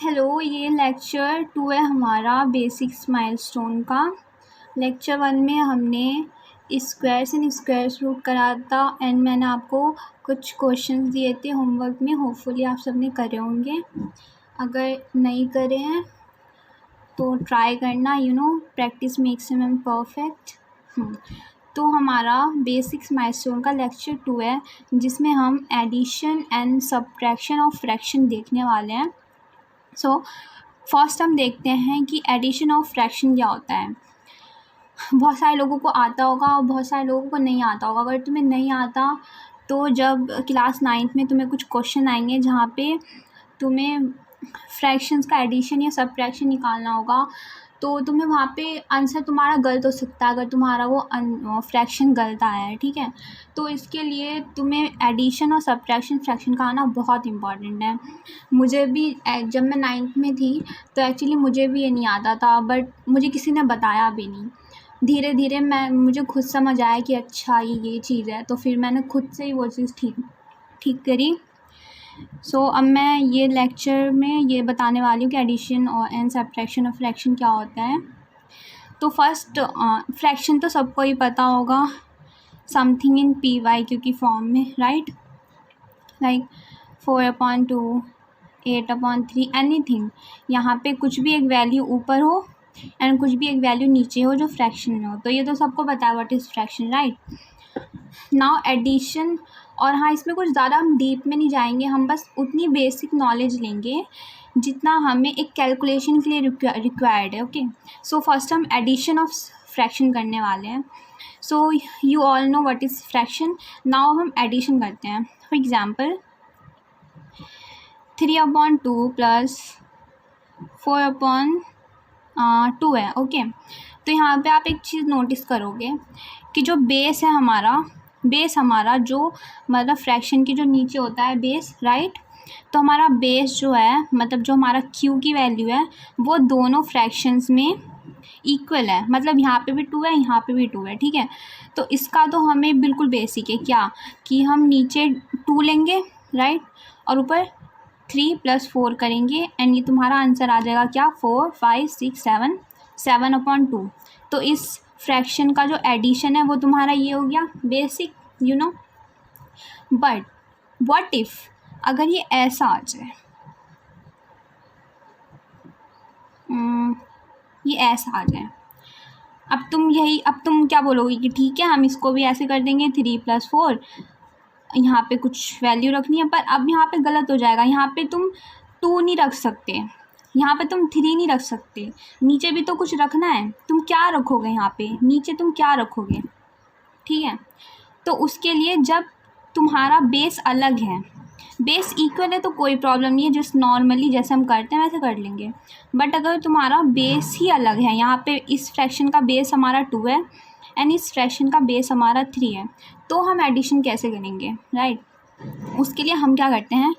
Hello, ये lecture 2 है हमारा बेसिक्स माइलस्टोन का। लेक्चर 1 में हमने स्क्वायर्स एंड स्क्वायर्स रूट करा था एंड मैंने आपको कुछ क्वेश्चंस दिए थे होमवर्क में। होपफुली आप सबने करे होंगे। अगर नहीं करे हैं तो ट्राई करना, प्रैक्टिस मेक्स मैन परफेक्ट। तो हमारा बेसिक्स माइलस्टोन का लेक्चर 2 है जिसमें हम addition and subtraction of fraction देखने वाले हैं। फर्स्ट हम देखते हैं कि एडिशन ऑफ फ्रैक्शन क्या होता है। बहुत सारे लोगों को आता होगा और बहुत सारे लोगों को नहीं आता होगा। अगर तुम्हें नहीं आता तो जब क्लास 9th में तुम्हें कुछ क्वेश्चन आएंगे जहाँ पे तुम्हें फ्रैक्शंस का एडिशन या सब्ट्रैक्शन निकालना होगा तो तुम्हें वहाँ पे आंसर तुम्हारा गलत हो सकता है अगर तुम्हारा वो फ्रैक्शन गलत आया है, ठीक है। तो इसके लिए तुम्हें एडिशन और सब्ट्रैक्शन फ्रैक्शन का आना बहुत इम्पॉर्टेंट है। मुझे भी जब मैं 9th में थी तो एक्चुअली मुझे भी ये नहीं आता था, बट मुझे किसी ने बताया भी नहीं। धीरे धीरे मुझे खुद समझ आया कि अच्छा ये चीज़ है, तो फिर मैंने खुद से ही वो चीज़ ठीक करी। अब मैं ये लेक्चर में ये बताने वाली हूँ कि एडिशन और एंड सब्ट्रैक्शन ऑफ फ्रैक्शन क्या होता है। तो फर्स्ट फ्रैक्शन तो सबको ही पता होगा, समथिंग इन PY की फॉर्म में, राइट। Like 4/2, 8/3, anything. यहाँ पे कुछ भी एक वैल्यू ऊपर हो एंड कुछ भी एक वैल्यू नीचे हो जो फ्रैक्शन में हो। तो ये तो सबको पता है what is fraction, right. Now addition, और हाँ, इसमें कुछ ज़्यादा हम डीप में नहीं जाएंगे, हम बस उतनी बेसिक नॉलेज लेंगे जितना हमें एक कैलकुलेशन के लिए रिक्वायर्ड है। ओके, सो फर्स्ट हम एडिशन ऑफ फ्रैक्शन करने वाले हैं। So you all know what is fraction. Now हम एडिशन करते हैं। फॉर एग्जाम्पल 3/2 प्लस 4/2 है। ओके, तो यहाँ पे आप एक चीज़ नोटिस करोगे कि जो बेस है हमारा जो मतलब फ्रैक्शन की जो नीचे होता है बेस, राइट। तो हमारा बेस जो है, मतलब जो हमारा Q की वैल्यू है, वो दोनों फ्रैक्शंस में इक्वल है। मतलब यहाँ पे भी 2 है, यहाँ पे भी 2 है, ठीक है। तो इसका तो हमें बिल्कुल बेसिक है क्या कि हम नीचे 2 लेंगे, राइट, और ऊपर 3 + 4 करेंगे एंड ये तुम्हारा आंसर आ जाएगा क्या, 4, 5, 6, 7, 7/2। तो इस फ्रैक्शन का जो एडिशन है वो तुम्हारा ये हो गया बेसिक, बट व्हाट इफ़ अगर ये ऐसा आ जाए, ये ऐसा आ जाए, अब तुम क्या बोलोगे कि ठीक है हम इसको भी ऐसे कर देंगे 3 + 4, यहाँ पे कुछ वैल्यू रखनी है। पर अब यहाँ पे गलत हो जाएगा। यहाँ पे तुम 2 नहीं रख सकते, यहाँ पे तुम 3 नहीं रख सकते, नीचे भी तो कुछ रखना है। तुम क्या रखोगे यहाँ पे नीचे, तुम क्या रखोगे, ठीक है। तो उसके लिए जब तुम्हारा बेस अलग है, बेस इक्वल है तो कोई प्रॉब्लम नहीं है, जस्ट नॉर्मली जैसे हम करते हैं वैसे कर लेंगे। बट अगर तुम्हारा बेस ही अलग है, यहाँ पे इस फ्रैक्शन का बेस हमारा 2 है एंड इस फ्रैक्शन का बेस हमारा 3 है, तो हम एडिशन कैसे करेंगे, राइट। उसके लिए हम क्या करते हैं,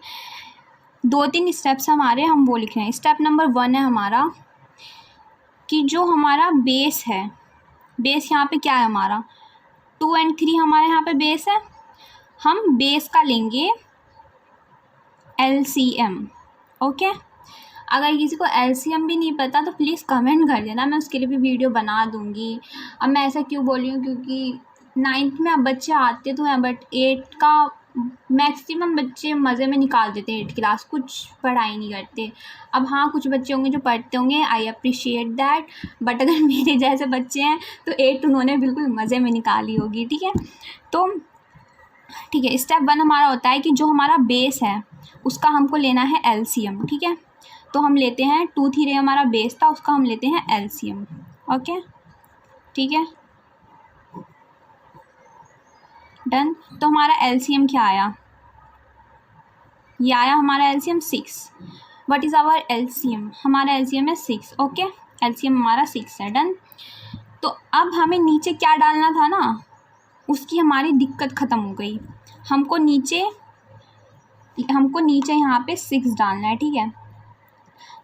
2-3 स्टेप्स हमारे हम वो लिख रहे हैं। स्टेप नंबर 1 है हमारा कि जो हमारा बेस है, बेस यहाँ पे क्या है हमारा 2 और 3 हमारे यहाँ पे बेस है। हम बेस का लेंगे LCM। ओके, अगर किसी को LCM भी नहीं पता तो प्लीज़ कमेंट कर देना, मैं उसके लिए भी वीडियो बना दूँगी। अब मैं ऐसा क्यों बोल रही हूँ, क्योंकि 9th में अब बच्चे आते तो हैं बट 8 का मैक्सिमम बच्चे मज़े में निकाल देते हैं 8 क्लास, कुछ पढ़ाई नहीं करते। अब हाँ, कुछ बच्चे होंगे जो पढ़ते होंगे, आई अप्रिशिएट दैट, बट अगर मेरे जैसे बच्चे हैं तो 8 उन्होंने बिल्कुल मज़े में निकाली होगी, ठीक है। तो ठीक है, स्टेप 1 हमारा होता है कि जो हमारा बेस है उसका हमको लेना है LCM, ठीक है। तो हम लेते हैं 2, 3 हमारा बेस था, उसका हम लेते हैं LCM। ओके, ठीक है, डन। तो हमारा LCM क्या आया, ये आया हमारा LCM 6। What is our LCM, हमारा LCM है 6। ओके, LCM हमारा 6 है, डन। तो अब हमें नीचे क्या डालना था ना, उसकी हमारी दिक्कत ख़त्म हो गई। हमको नीचे यहाँ पे 6 डालना है, ठीक है।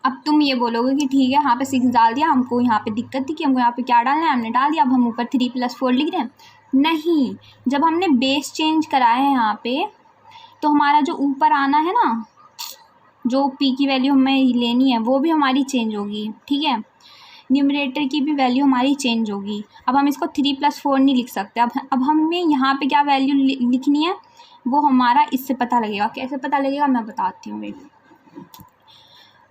अब तुम ये बोलोगे कि ठीक है यहाँ पे 6 डाल दिया, हमको यहाँ पे दिक्कत थी कि हमको यहाँ पे क्या डालना है, हमने डाल दिया, अब हम ऊपर 3 + 4 लिख रहे हैं। नहीं, जब हमने बेस चेंज कराया है यहाँ पे तो हमारा जो ऊपर आना है ना, जो पी की वैल्यू हमें लेनी है वो भी हमारी चेंज होगी, ठीक है। न्यूमरेटर की भी वैल्यू हमारी चेंज होगी। अब हम इसको 3+4 नहीं लिख सकते। अब हमें यहाँ पे क्या वैल्यू लिखनी है वो हमारा इससे पता लगेगा। कैसे पता लगेगा मैं बताती हूँ।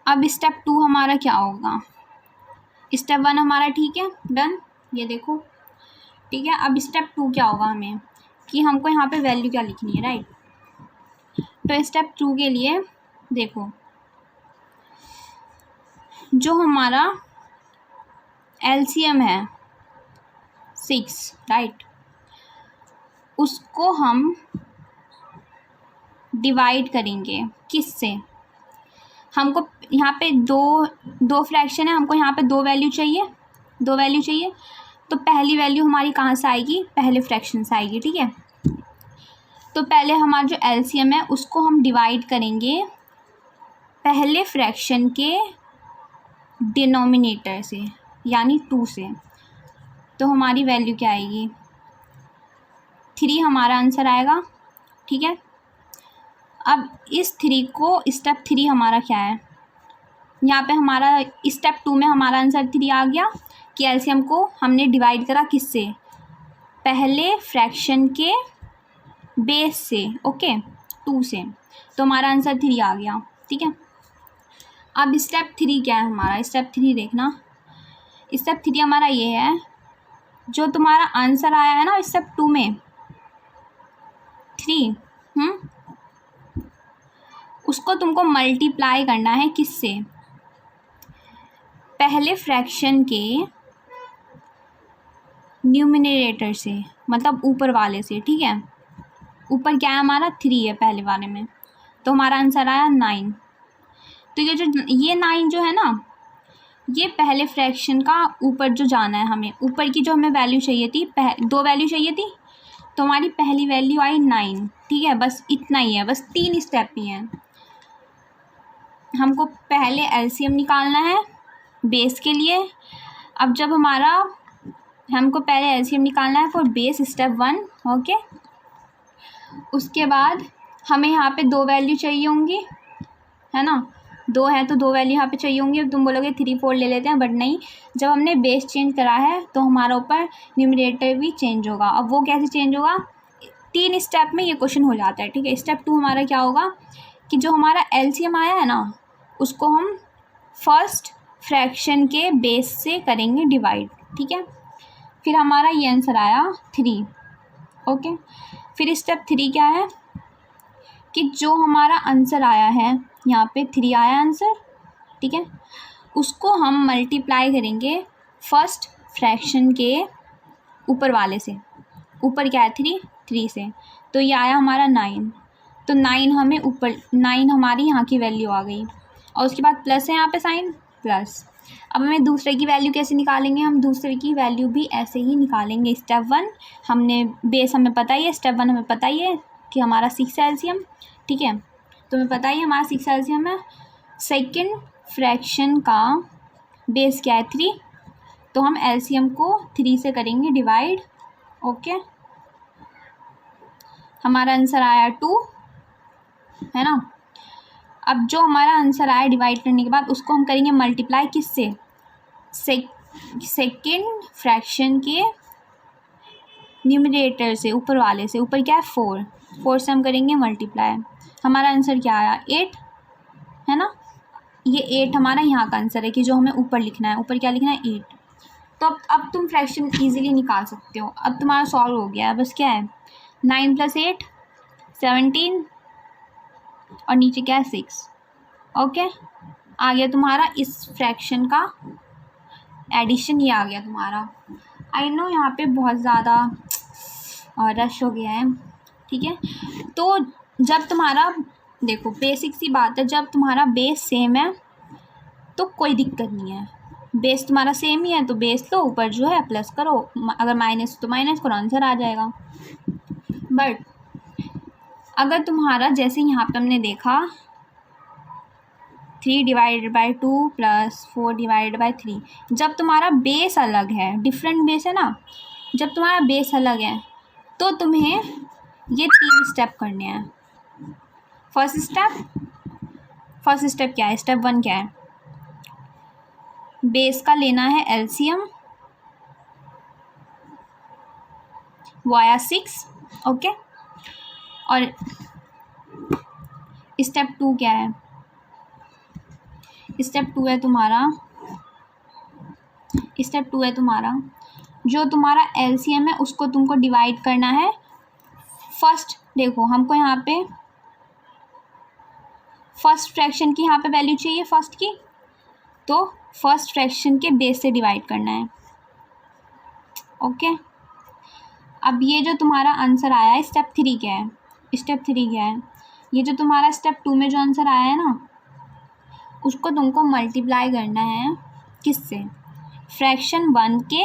अब स्टेप 2 हमारा क्या होगा, स्टेप 1 हमारा ठीक है डन, ये देखो ठीक है। अब स्टेप 2 क्या होगा हमें कि हमको यहाँ पे वैल्यू क्या लिखनी है, राइट। तो स्टेप 2 के लिए देखो, जो हमारा एलसीएम है 6, राइट, उसको हम डिवाइड करेंगे किससे। हमको यहाँ पे दो फ्रैक्शन है, हमको यहाँ पे दो वैल्यू चाहिए। तो पहली वैल्यू हमारी कहाँ से आएगी, पहले फ्रैक्शन से आएगी, ठीक है। तो पहले हमारा जो एलसीएम है उसको हम डिवाइड करेंगे पहले फ्रैक्शन के डिनोमिनेटर से, यानी 2 से। तो हमारी वैल्यू क्या आएगी, 3 हमारा आंसर आएगा, ठीक है। अब इस 3 को, स्टेप 3 हमारा क्या है, यहाँ पे हमारा स्टेप 2 में हमारा आंसर 3 आ गया कि एलसीएम को हमने डिवाइड करा किससे, पहले फ्रैक्शन के बेस से, ओके, 2 से। तो हमारा आंसर 3 आ गया, ठीक है। अब स्टेप 3 क्या है हमारा, स्टेप 3 देखना। स्टेप 3 हमारा ये है, जो तुम्हारा आंसर आया है ना स्टेप 2 में 3, उसको तुमको मल्टीप्लाई करना है किससे, पहले फ्रैक्शन के न्यूमिनेटर से, मतलब ऊपर वाले से, ठीक है। ऊपर क्या है हमारा 3 है पहले वाले में, तो हमारा आंसर आया 9। तो ये 9 जो है ना, ये पहले फ्रैक्शन का ऊपर जो जाना है हमें, ऊपर की जो हमें वैल्यू चाहिए थी, 2 वैल्यू चाहिए थी, तो हमारी पहली वैल्यू आई 9, ठीक है। बस इतना ही है, बस 3 स्टेप ही हैं। हमको पहले एलसीएम निकालना है बेस के लिए। अब जब हमको पहले एलसीएम निकालना है फॉर बेस, स्टेप 1, ओके। उसके बाद हमें यहाँ पे 2 वैल्यू चाहिए होंगी, है ना, 2 है तो 2 वैल्यू यहाँ पे चाहिए होंगी। अब तुम बोलोगे 3, 4 ले लेते हैं, बट नहीं, जब हमने बेस चेंज करा है तो हमारा ऊपर न्यूमरेटर भी चेंज होगा। अब वो कैसे चेंज होगा, 3 स्टेप में ये क्वेश्चन हो जाता है, ठीक है। स्टेप 2 हमारा क्या होगा कि जो हमारा एलसीएम आया है ना, उसको हम फर्स्ट फ्रैक्शन के बेस से करेंगे डिवाइड, ठीक है। फिर हमारा ये आंसर आया 3, ओके। फिर स्टेप 3 क्या है कि जो हमारा आंसर आया है, यहाँ पे 3 आया आंसर, ठीक है, उसको हम मल्टीप्लाई करेंगे फर्स्ट फ्रैक्शन के ऊपर वाले से। ऊपर क्या है 3 से, तो ये आया हमारा 9। तो 9 हमें ऊपर, 9 हमारी यहाँ की वैल्यू आ गई, और उसके बाद प्लस है यहाँ पे साइन, प्लस। अब हमें दूसरे की वैल्यू कैसे निकालेंगे, हम दूसरे की वैल्यू भी ऐसे ही निकालेंगे। स्टेप 1 हमने बेस हमें पता ही है, स्टेप 1 हमें पता ही है कि हमारा 6 एलसीएम, ठीक है। तो हमें पता ही है हमारा 6 एलसीएम है। सेकंड फ्रैक्शन का बेस क्या है 3, तो हम एलसीएम को 3 से करेंगे डिवाइड, ओके। हमारा आंसर आया 2, है ना। अब जो हमारा आंसर आया डिवाइड करने के बाद, उसको हम करेंगे मल्टीप्लाई किससे, सेकेंड फ्रैक्शन के न्यूमरेटर से, ऊपर वाले से। ऊपर क्या है 4 से हम करेंगे मल्टीप्लाई। हमारा आंसर क्या आया 8, है ना। ये 8 हमारा यहाँ का आंसर है कि जो हमें ऊपर लिखना है। ऊपर क्या लिखना है 8। तो अब तुम फ्रैक्शन इजीली निकाल सकते हो। अब तुम्हारा सॉल्व हो गया है। बस क्या है 9 + 8 17, और नीचे क्या है 6, ओके। आ गया तुम्हारा इस फ्रैक्शन का एडिशन, ये आ गया तुम्हारा। आई नो यहाँ पे बहुत ज़्यादा रश हो गया है, ठीक है। तो जब तुम्हारा, देखो बेसिक सी बात है, जब तुम्हारा बेस सेम है तो कोई दिक्कत नहीं है। बेस तुम्हारा सेम ही है तो बेस लो, ऊपर जो है प्लस करो, अगर माइनस तो माइनस करो, आंसर आ जाएगा। बट अगर तुम्हारा, जैसे यहाँ पे हमने देखा 3/2 + 4/3, जब तुम्हारा बेस अलग है, डिफरेंट बेस है ना, जब तुम्हारा बेस अलग है तो तुम्हें ये 3 स्टेप करने हैं। फर्स्ट फर्स्ट स्टेप क्या है, स्टेप 1 क्या है, बेस का लेना है एलसीएम वाया 6, ओके। और स्टेप 2 क्या है, स्टेप 2 है तुम्हारा जो तुम्हारा एलसीएम है उसको तुमको डिवाइड करना है। फर्स्ट देखो, हमको यहाँ पे फर्स्ट फ्रैक्शन की यहाँ पे वैल्यू चाहिए फर्स्ट की, तो फर्स्ट फ्रैक्शन के बेस से डिवाइड करना है, ओके। अब ये जो तुम्हारा आंसर आया है स्टेप 3 क्या है, स्टेप 3 क्या है, ये जो तुम्हारा स्टेप 2 में जो आंसर आया है ना, उसको तुमको मल्टीप्लाई करना है किससे, फ्रैक्शन 1 के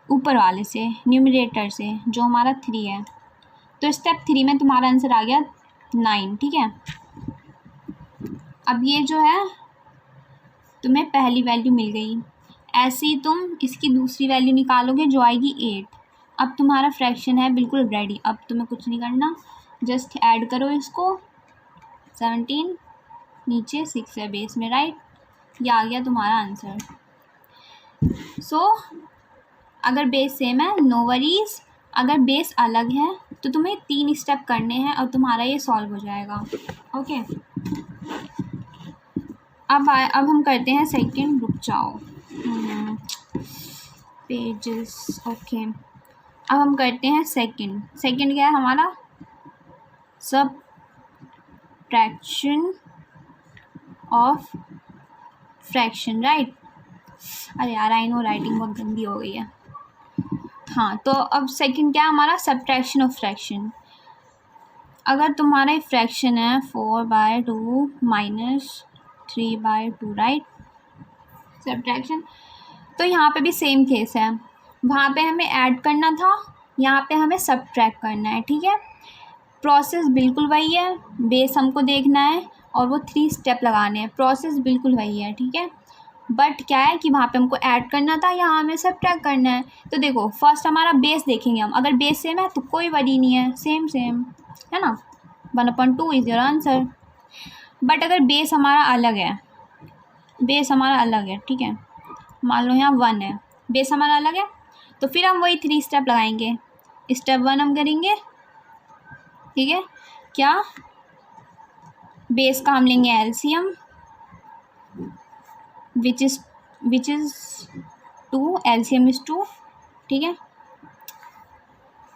ऊपर वाले से, न्यूमरेटर से, जो हमारा 3 है। तो स्टेप 3 में तुम्हारा आंसर आ गया 9, ठीक है। अब ये जो है तुम्हें पहली वैल्यू मिल गई, ऐसे ही तुम इसकी दूसरी वैल्यू निकालोगे जो आएगी 8। अब तुम्हारा फ्रैक्शन है बिल्कुल रेडी, अब तुम्हें कुछ नहीं करना, जस्ट ऐड करो इसको, 17 नीचे 6 है बेस में, राइट। ये आ गया तुम्हारा आंसर। सो अगर बेस सेम है नो वरीज, अगर बेस अलग है तो तुम्हें 3 स्टेप करने हैं और तुम्हारा ये सॉल्व हो जाएगा, ओके। अब हम करते हैं सेकंड, रुक जाओ पेजेस, ओके। अब हम करते हैं सेकंड क्या है हमारा, सबट्रैक्शन ऑफ फ्रैक्शन, राइट। अरे यार आई नो राइटिंग बहुत गंदी हो गई है। हाँ, तो अब सेकंड क्या है हमारा, सबट्रैक्शन ऑफ फ्रैक्शन। अगर तुम्हारा फ्रैक्शन है 4/2 माइनस 3/2, राइट, सबट्रैक्शन, तो यहाँ पे भी सेम केस है, वहाँ पे हमें ऐड करना था, यहाँ पे हमें सबट्रैक्ट करना है, ठीक है। प्रोसेस बिल्कुल वही है, बेस हमको देखना है और वो 3 स्टेप लगाने हैं, प्रोसेस बिल्कुल वही है, ठीक है। बट क्या है कि वहाँ पे हमको ऐड करना था, यहाँ हमें सबट्रैक्ट करना है। तो देखो फर्स्ट हमारा बेस देखेंगे हम, अगर बेस सेम है तो कोई वरी नहीं है, सेम है ना, 1/2 इज़ योर आंसर। बट अगर बेस हमारा अलग है, ठीक है, मान लो यहाँ 1 है, बेस हमारा अलग है, तो फिर हम वही 3 स्टेप लगाएंगे। स्टेप 1 हम करेंगे, ठीक है, क्या, बेस का हम लेंगे LCM which is 2, LCM is 2, ठीक है।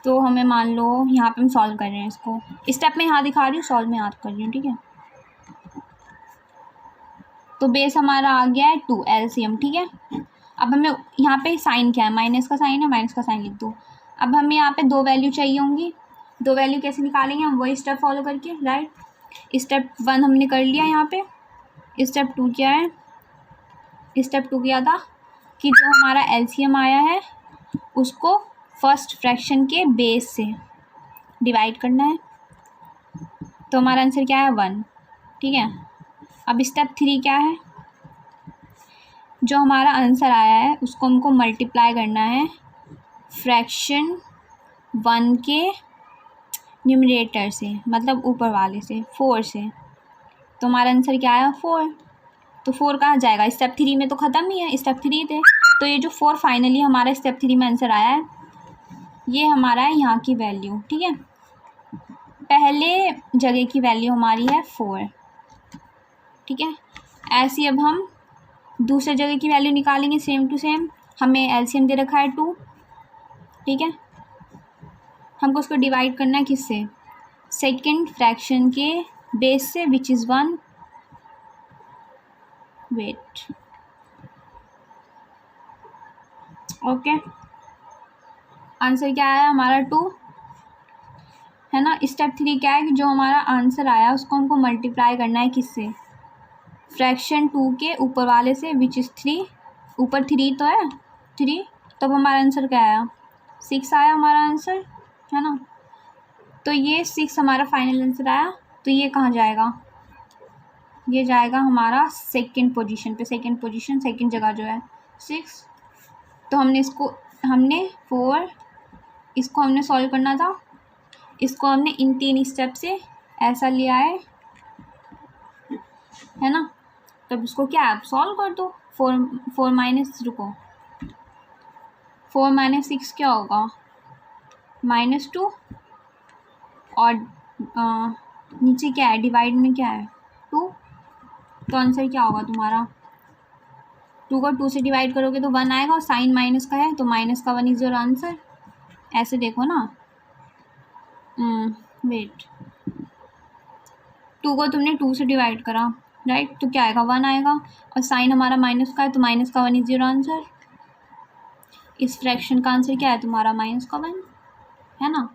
तो हमें मान लो यहाँ पे हम सॉल्व कर रहे हैं इसको, स्टेप में यहाँ दिखा रही हूँ, सॉल्व में याद कर रही हूँ, ठीक है। तो बेस हमारा आ गया है 2 एलसीएम, ठीक है। अब हमें यहाँ पे साइन क्या है, माइनस का साइन है, माइनस का साइन लिख दो। अब हमें यहाँ पे 2 वैल्यू चाहिए होंगी, 2 वैल्यू कैसे निकालेंगे हम, वही स्टेप फॉलो करके, राइट। स्टेप 1 हमने कर लिया यहाँ पे, स्टेप 2 क्या है, स्टेप 2 क्या था कि जो हमारा एलसीएम आया है उसको फर्स्ट फ्रैक्शन के बेस से डिवाइड करना है, तो हमारा आंसर क्या है 1, ठीक है। अब स्टेप 3 क्या है, जो हमारा आंसर आया है उसको हमको मल्टीप्लाई करना है फ्रैक्शन 1 के न्यूमरेटर से, मतलब ऊपर वाले से, 4 से। तो हमारा आंसर क्या आया 4, तो 4 कहाँ जाएगा, स्टेप 3 में तो ख़त्म ही है, स्टेप 3 थे, तो ये जो 4 फाइनली हमारा स्टेप 3 में आंसर आया है, ये हमारा है यहाँ की वैल्यू, ठीक है। पहले जगह की वैल्यू हमारी है 4, ठीक है। ऐसे ही अब हम दूसरे जगह की वैल्यू निकालेंगे, सेम टू सेम, हमें एलसीएम दे रखा है 2, ठीक है। हमको उसको डिवाइड करना है किससे, सेकंड फ्रैक्शन के बेस से, which is 1, wait, okay. Answer क्या आया हमारा 2, है ना। स्टेप 3 क्या है कि जो हमारा आंसर आया उसको हमको मल्टीप्लाई करना है किससे, फ्रैक्शन 2 के ऊपर वाले से, विच इज़ 3, ऊपर 3 तो है 3, तब हमारा आंसर क्या आया 6 आया हमारा आंसर, है ना। तो ये 6 हमारा फाइनल आंसर आया, तो ये कहाँ जाएगा, ये जाएगा हमारा सेकंड पोजीशन पे, सेकंड जगह जो है 6। तो हमने 4, इसको हमने सॉल्व करना था, इसको हमने इन 3 स्टेप से ऐसा लिया है, है ना। तब इसको क्या है, सॉल्व कर दो। 4 माइनस, रुको, 4 माइनस 6 क्या होगा, -2, और नीचे क्या है, डिवाइड में क्या है, 2, तो आंसर क्या होगा तुम्हारा, 2 को 2 से डिवाइड करोगे तो 1 आएगा, और साइन माइनस का है तो माइनस का 1 इज योर आंसर। ऐसे देखो ना, वेट, 2 को तुमने 2 से डिवाइड करा, राइट, तो क्या आएगा, 1 आएगा, और साइन हमारा माइनस का है तो माइनस का 1 इज योर आंसर। इस फ्रैक्शन का आंसर क्या है तुम्हारा, माइनस का 1, है ना।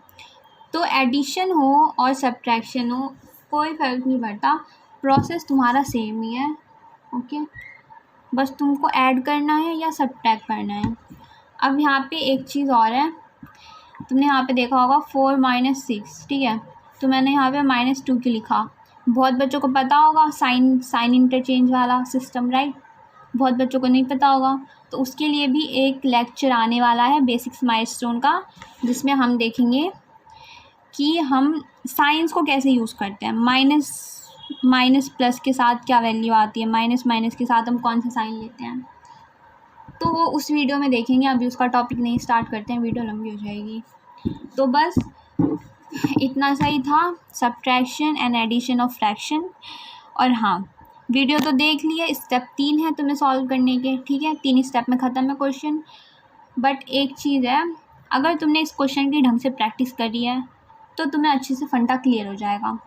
तो एडिशन हो और सब्ट्रैक्शन हो, कोई फर्क नहीं पड़ता, प्रोसेस तुम्हारा सेम ही है, ओके। बस तुमको ऐड करना है या सब्ट्रैक्ट करना है। अब यहाँ पे एक चीज़ और है, तुमने यहाँ पे देखा होगा 4 माइनस 6, ठीक है, तो मैंने यहाँ पे -2 क्यों लिखा। बहुत बच्चों को पता होगा साइन इंटरचेंज वाला सिस्टम, राइट, बहुत बच्चों को नहीं पता होगा, तो उसके लिए भी एक लेक्चर आने वाला है बेसिक्स माइलस्टोन का, जिसमें हम देखेंगे कि हम साइंस को कैसे यूज़ करते हैं। माइनस प्लस के साथ क्या वैल्यू आती है, माइनस के साथ हम कौन सा साइन लेते हैं, तो वो उस वीडियो में देखेंगे। अभी उसका टॉपिक नहीं स्टार्ट करते हैं, वीडियो लंबी हो जाएगी। तो बस इतना सही था, subtraction and addition of fraction. और हाँ, वीडियो तो देख लिए, स्टेप 3 है तुम्हें सॉल्व करने के, ठीक है, 3 स्टेप में ख़त्म है क्वेश्चन। बट एक चीज़ है, अगर तुमने इस क्वेश्चन की ढंग से प्रैक्टिस करी है तो तुम्हें अच्छे से फंडा क्लियर हो जाएगा।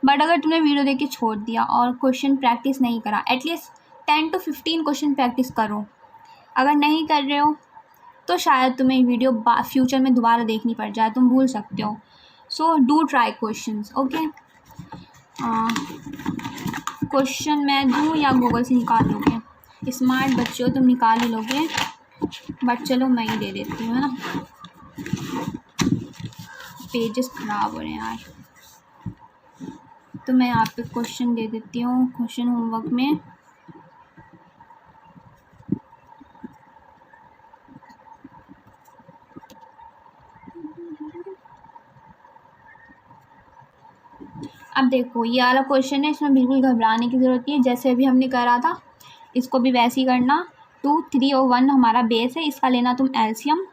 बट अगर तुमने वीडियो देख के छोड़ दिया और क्वेश्चन प्रैक्टिस नहीं करा, एटलीस्ट 10 to 15 क्वेश्चन प्रैक्टिस करो। अगर नहीं कर रहे हो तो शायद तुम्हें वीडियो फ्यूचर में दोबारा देखनी पड़ जाए, तुम भूल सकते हो। So do try questions, okay. Question मैं दूँ या गूगल से निकाल लोगे, स्मार्ट बच्चे हो तुम, निकाल ही लोगे, बट चलो मैं ही दे देती हूँ, है ना। पेजेस ख़राब हो रहे हैं यार, तो मैं यहाँ पे क्वेश्चन दे देती हूँ। क्वेश्चन होमवर्क में अब देखो, ये वाला क्वेश्चन है, इसमें बिल्कुल घबराने की ज़रूरत नहीं है, जैसे अभी हमने करा था इसको भी वैसे ही करना। 2, 3 और 1 हमारा बेस है, इसका लेना तुम एलसीएम।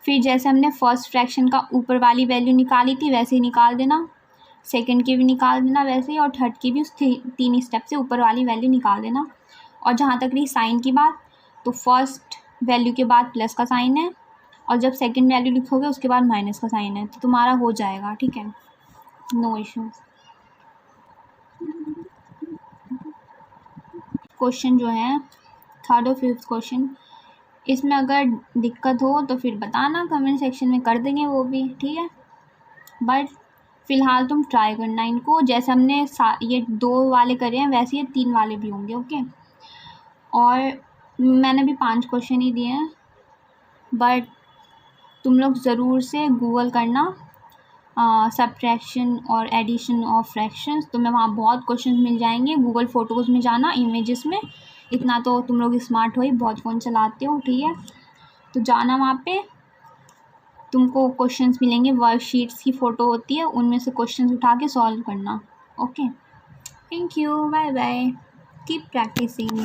फिर जैसे हमने फर्स्ट फ्रैक्शन का ऊपर वाली वैल्यू निकाली थी वैसे ही निकाल देना, सेकंड की भी निकाल देना वैसे ही, और थर्ड की भी उस 3 स्टेप से ऊपर वाली वैल्यू निकाल देना। और जहाँ तक रही साइन की बात, तो फर्स्ट वैल्यू के बाद प्लस का साइन है, और जब सेकंड वैल्यू लिखोगे उसके बाद माइनस का साइन है, तो तुम्हारा हो जाएगा, ठीक है, नो इश्यूज़। क्वेश्चन जो है 3rd और 5th क्वेश्चन, इसमें अगर दिक्कत हो तो फिर बताना, कमेंट सेक्शन में कर देंगे वो भी, ठीक है। बट फ़िलहाल तुम ट्राई करना इनको, जैसे हमने ये 2 वाले करे हैं वैसे ये 3 वाले भी होंगे, ओके। और मैंने भी 5 क्वेश्चन ही दिए हैं, बट तुम लोग ज़रूर से गूगल करना सब्ट्रैक्शन और एडिशन ऑफ फ्रैक्शंस, तुम्हें वहाँ बहुत क्वेश्चन मिल जाएंगे। गूगल फ़ोटोज़ में जाना, इमेजेस में, इतना तो तुम लोग स्मार्ट हो ही, बहुत फ़ोन चलाते हो, ठीक है, तो जाना वहाँ पे, तुमको क्वेश्चंस मिलेंगे, वर्कशीट्स की फ़ोटो होती है, उनमें से क्वेश्चंस उठा के सॉल्व करना, okay. Thank you, bye bye, keep practising.